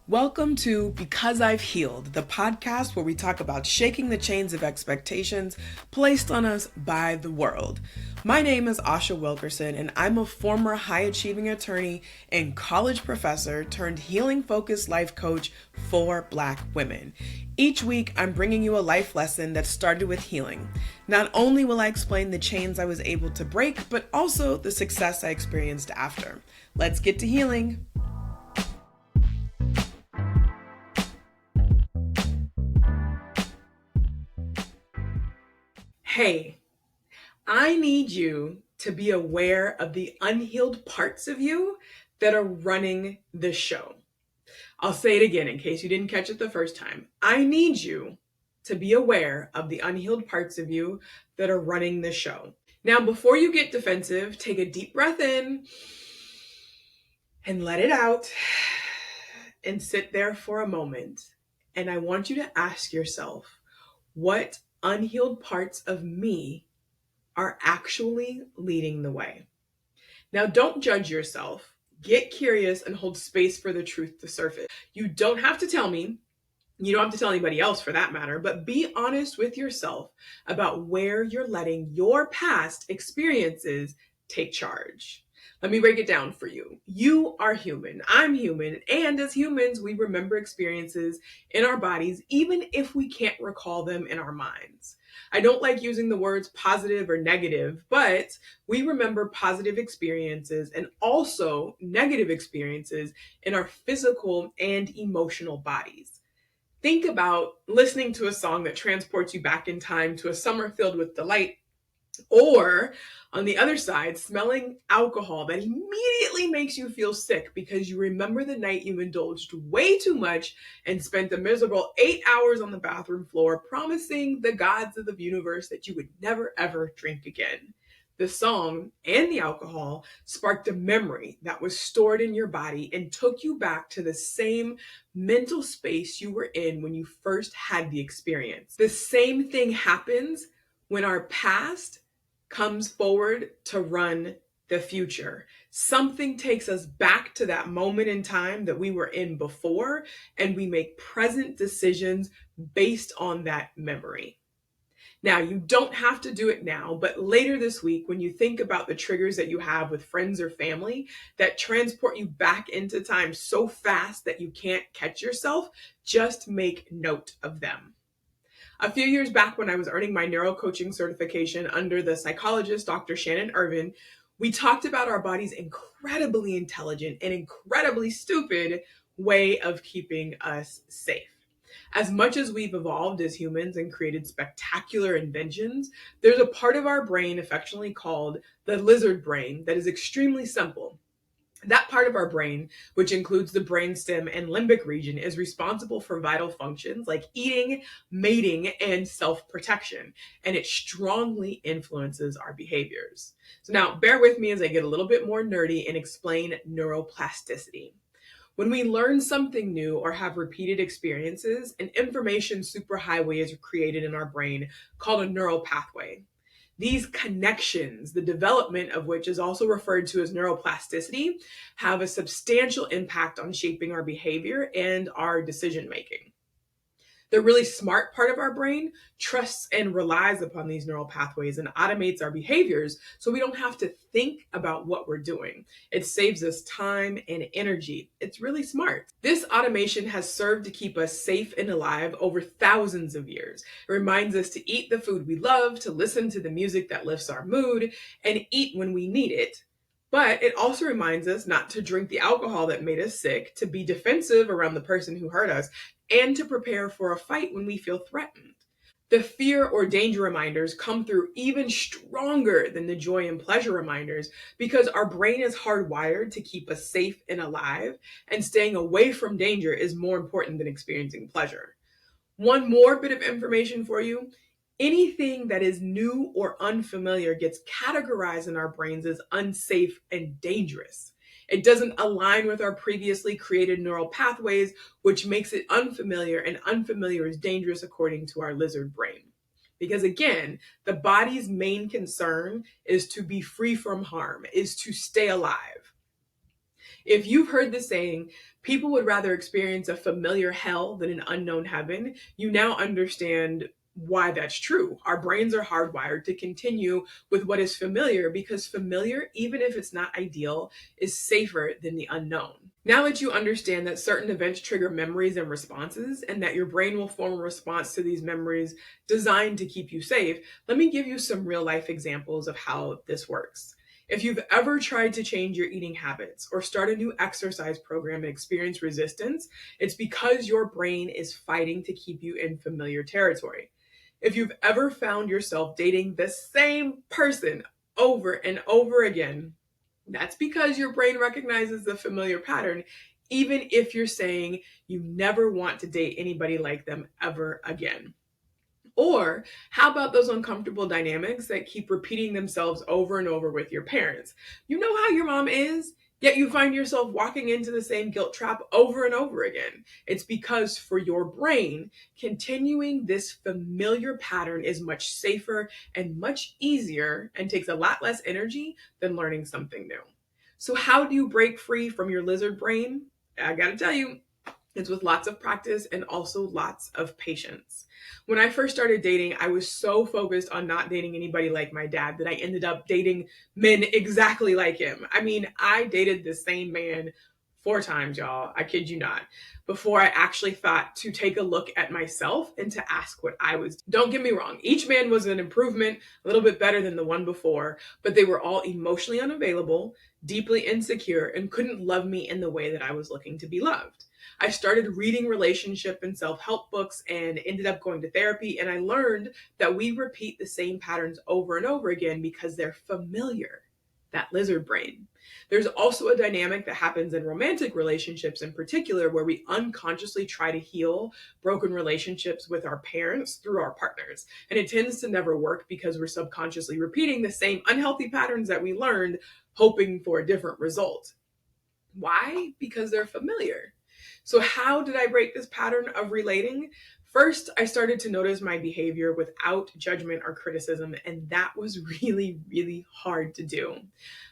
Welcome to Because I've Healed, the podcast where we talk about shaking the chains of expectations placed on us by the world. My name is Asha Wilkerson, and I'm a former high-achieving attorney and college professor turned healing-focused life coach for Black women. Each week, I'm bringing you a life lesson that started with healing. Not only will I explain the chains I was able to break, but also the success I experienced after. Let's get to healing. Hey, I need you to be aware of the unhealed parts of you that are running the show. I'll say it again in case you didn't catch it the first time. I need you to be aware of the unhealed parts of you that are running the show. Now, before you get defensive, take a deep breath in and let it out and sit there for a moment. And I want you to ask yourself, what unhealed parts of me are actually leading the way? Now, don't judge yourself. Get curious and hold space for the truth to surface. You don't have to tell me. You don't have to tell anybody else for that matter, but be honest with yourself about where you're letting your past experiences take charge. Let me break it down for you. You are human. I'm human. And as humans, we remember experiences in our bodies, even if we can't recall them in our minds. I don't like using the words positive or negative, but we remember positive experiences and also negative experiences in our physical and emotional bodies. Think about listening to a song that transports you back in time to a summer filled with delight, or on the other side, smelling alcohol that immediately makes you feel sick because you remember the night you indulged way too much and spent a miserable 8 hours on the bathroom floor promising the gods of the universe that you would never ever drink again. The song and the alcohol sparked a memory that was stored in your body and took you back to the same mental space you were in when you first had the experience. The same thing happens when our past comes forward to run the future. Something takes us back to that moment in time that we were in before, and we make present decisions based on that memory. Now, you don't have to do it now, but later this week, when you think about the triggers that you have with friends or family that transport you back into time so fast that you can't catch yourself, just make note of them. A few years back, when I was earning my neurocoaching certification under the psychologist Dr. Shannon Irvin, we talked about our body's incredibly intelligent and incredibly stupid way of keeping us safe. As much as we've evolved as humans and created spectacular inventions, there's a part of our brain affectionately called the lizard brain that is extremely simple. That part of our brain, which includes the brainstem and limbic region, is responsible for vital functions like eating, mating, and self-protection, and it strongly influences our behaviors. So now, bear with me as I get a little bit more nerdy and explain neuroplasticity. When we learn something new or have repeated experiences, an information superhighway is created in our brain called a neural pathway. These connections, the development of which is also referred to as neuroplasticity, have a substantial impact on shaping our behavior and our decision making. The really smart part of our brain trusts and relies upon these neural pathways and automates our behaviors so we don't have to think about what we're doing. It saves us time and energy. It's really smart. This automation has served to keep us safe and alive over thousands of years. It reminds us to eat the food we love, to listen to the music that lifts our mood, and eat when we need it. But it also reminds us not to drink the alcohol that made us sick, to be defensive around the person who hurt us, and to prepare for a fight when we feel threatened. The fear or danger reminders come through even stronger than the joy and pleasure reminders because our brain is hardwired to keep us safe and alive, and staying away from danger is more important than experiencing pleasure. One more bit of information for you. Anything that is new or unfamiliar gets categorized in our brains as unsafe and dangerous. It doesn't align with our previously created neural pathways, which makes it unfamiliar, and unfamiliar is dangerous according to our lizard brain. Because again, the body's main concern is to be free from harm, is to stay alive. If you've heard the saying, people would rather experience a familiar hell than an unknown heaven, you now understand why that's true. Our brains are hardwired to continue with what is familiar because familiar, even if it's not ideal, is safer than the unknown. Now that you understand that certain events trigger memories and responses, and that your brain will form a response to these memories designed to keep you safe, let me give you some real life examples of how this works. If you've ever tried to change your eating habits or start a new exercise program and experience resistance, it's because your brain is fighting to keep you in familiar territory. If you've ever found yourself dating the same person over and over again, that's because your brain recognizes the familiar pattern, even if you're saying you never want to date anybody like them ever again. Or how about those uncomfortable dynamics that keep repeating themselves over and over with your parents? You know how your mom is, yet you find yourself walking into the same guilt trap over and over again. It's because for your brain, continuing this familiar pattern is much safer and much easier and takes a lot less energy than learning something new. So, how do you break free from your lizard brain? I gotta tell you, it's with lots of practice and also lots of patience. When I first started dating, I was so focused on not dating anybody like my dad that I ended up dating men exactly like him. I mean, I dated the same man 4 times, y'all. I kid you not. Before I actually thought to take a look at myself and to ask what I was. Don't get me wrong, each man was an improvement, a little bit better than the one before, but they were all emotionally unavailable, deeply insecure, and couldn't love me in the way that I was looking to be loved. I started reading relationship and self help books and ended up going to therapy. And I learned that we repeat the same patterns over and over again because they're familiar, that lizard brain. There's also a dynamic that happens in romantic relationships in particular where we unconsciously try to heal broken relationships with our parents through our partners. And it tends to never work because we're subconsciously repeating the same unhealthy patterns that we learned, hoping for a different result. Why? Because they're familiar. So, how did I break this pattern of relating? First, I started to notice my behavior without judgment or criticism, and that was really, really hard to do.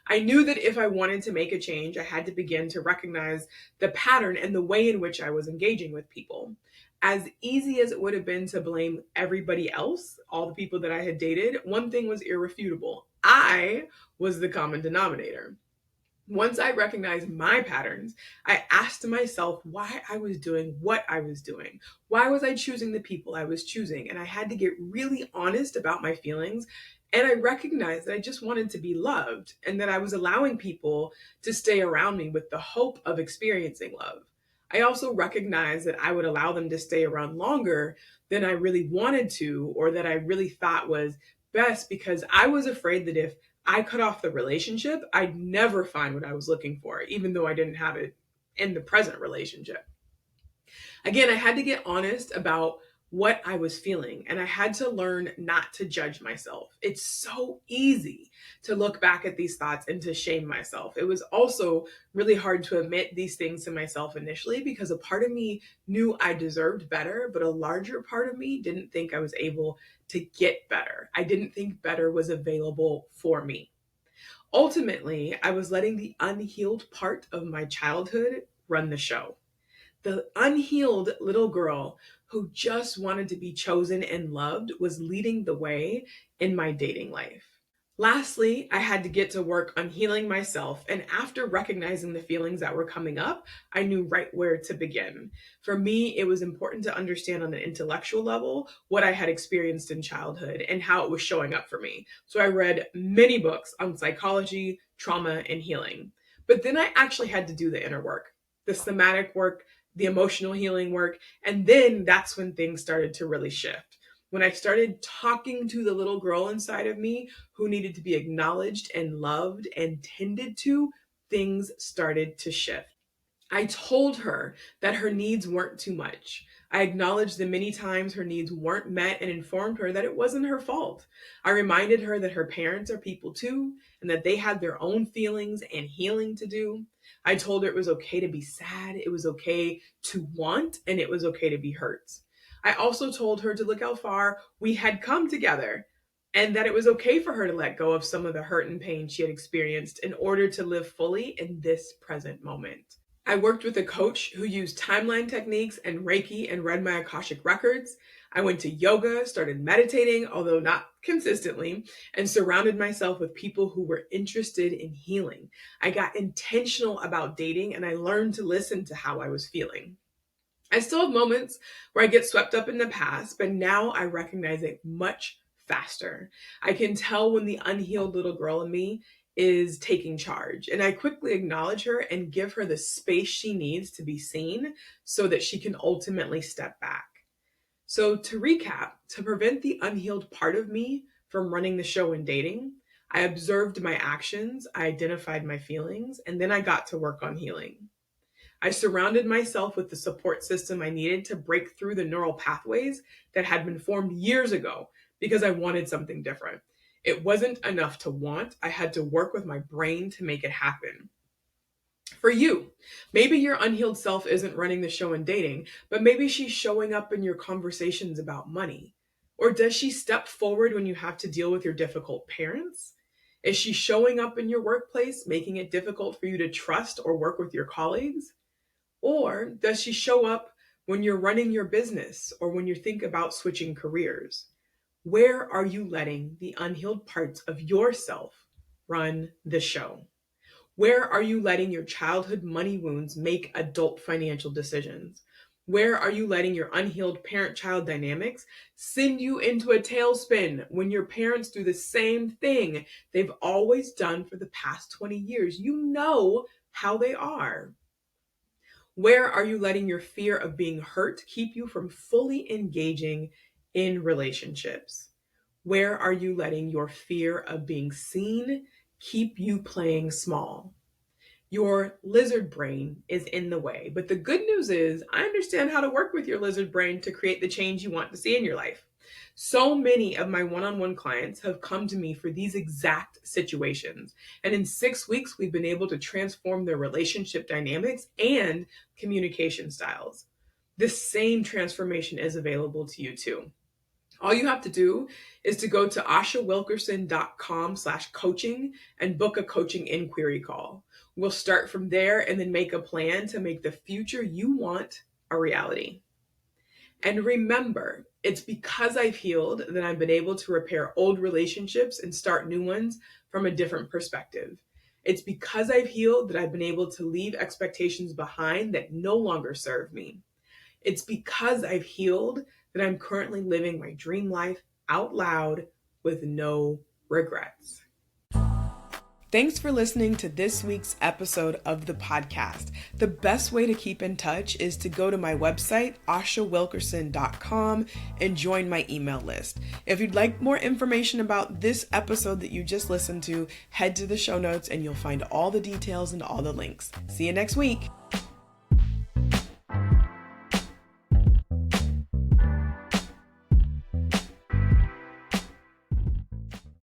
I knew that if I wanted to make a change, I had to begin to recognize the pattern and the way in which I was engaging with people. As easy as it would have been to blame everybody else, all the people that I had dated, one thing was irrefutable. I was the common denominator. Once I recognized my patterns, I asked myself why I was doing what I was doing. Why was I choosing the people I was choosing? And I had to get really honest about my feelings. And I recognized that I just wanted to be loved and that I was allowing people to stay around me with the hope of experiencing love. I also recognized that I would allow them to stay around longer than I really wanted to or that I really thought was best because I was afraid that if I cut off the relationship, I'd never find what I was looking for, even though I didn't have it in the present relationship. Again, I had to get honest about what I was feeling, and I had to learn not to judge myself. It's so easy to look back at these thoughts and to shame myself. It was also really hard to admit these things to myself initially because a part of me knew I deserved better, but a larger part of me didn't think I was able to get better. I didn't think better was available for me. Ultimately, I was letting the unhealed part of my childhood run the show. The unhealed little girl who just wanted to be chosen and loved was leading the way in my dating life. Lastly, I had to get to work on healing myself. And after recognizing the feelings that were coming up, I knew right where to begin. For me, it was important to understand on an intellectual level what I had experienced in childhood and how it was showing up for me. So I read many books on psychology, trauma, and healing. But then I actually had to do the inner work, the somatic work, the emotional healing work. And then that's when things started to really shift. When I started talking to the little girl inside of me who needed to be acknowledged and loved and tended to, things started to shift. I told her that her needs weren't too much. I acknowledged the many times her needs weren't met and informed her that it wasn't her fault. I reminded her that her parents are people too and that they had their own feelings and healing to do. I told her it was okay to be sad, it was okay to want, and it was okay to be hurt. I also told her to look how far we had come together. and that it was okay for her to let go of some of the hurt and pain she had experienced in order to live fully in this present moment. I worked with a coach who used timeline techniques and Reiki and read my Akashic records. I went to yoga, started meditating, although not consistently, and surrounded myself with people who were interested in healing. I got intentional about dating and I learned to listen to how I was feeling. I still have moments where I get swept up in the past, but now I recognize it much faster. I can tell when the unhealed little girl in me is taking charge, and I quickly acknowledge her and give her the space she needs to be seen so that she can ultimately step back. So, to recap, to prevent the unhealed part of me from running the show and dating, I observed my actions, I identified my feelings, and then I got to work on healing. I surrounded myself with the support system I needed to break through the neural pathways that had been formed years ago because I wanted something different. It wasn't enough to want, I had to work with my brain to make it happen. For you, maybe your unhealed self isn't running the show in dating, but maybe she's showing up in your conversations about money. Or does she step forward when you have to deal with your difficult parents? Is she showing up in your workplace, making it difficult for you to trust or work with your colleagues? Or does she show up when you're running your business or when you think about switching careers? Where are you letting the unhealed parts of yourself run the show? Where are you letting your childhood money wounds make adult financial decisions? Where are you letting your unhealed parent-child dynamics send you into a tailspin when your parents do the same thing they've always done for the past 20 years? You know how they are. Where are you letting your fear of being hurt keep you from fully engaging in relationships? Where are you letting your fear of being seen keep you playing small? Your lizard brain is in the way, but the good news is I understand how to work with your lizard brain to create the change you want to see in your life. So many of my one-on-one clients have come to me for these exact situations. And in 6 weeks, we've been able to transform their relationship dynamics and communication styles. This same transformation is available to you too. All you have to do is to go to ashawilkerson.com/coaching and book a coaching inquiry call. We'll start from there and then make a plan to make the future you want a reality. And remember, it's because I've healed that I've been able to repair old relationships and start new ones from a different perspective. It's because I've healed that I've been able to leave expectations behind that no longer serve me. It's because I've healed that I'm currently living my dream life out loud with no regrets. Thanks for listening to this week's episode of the podcast. The best way to keep in touch is to go to my website, ashawilkerson.com, and join my email list. If you'd like more information about this episode that you just listened to, head to the show notes and you'll find all the details and all the links. See you next week.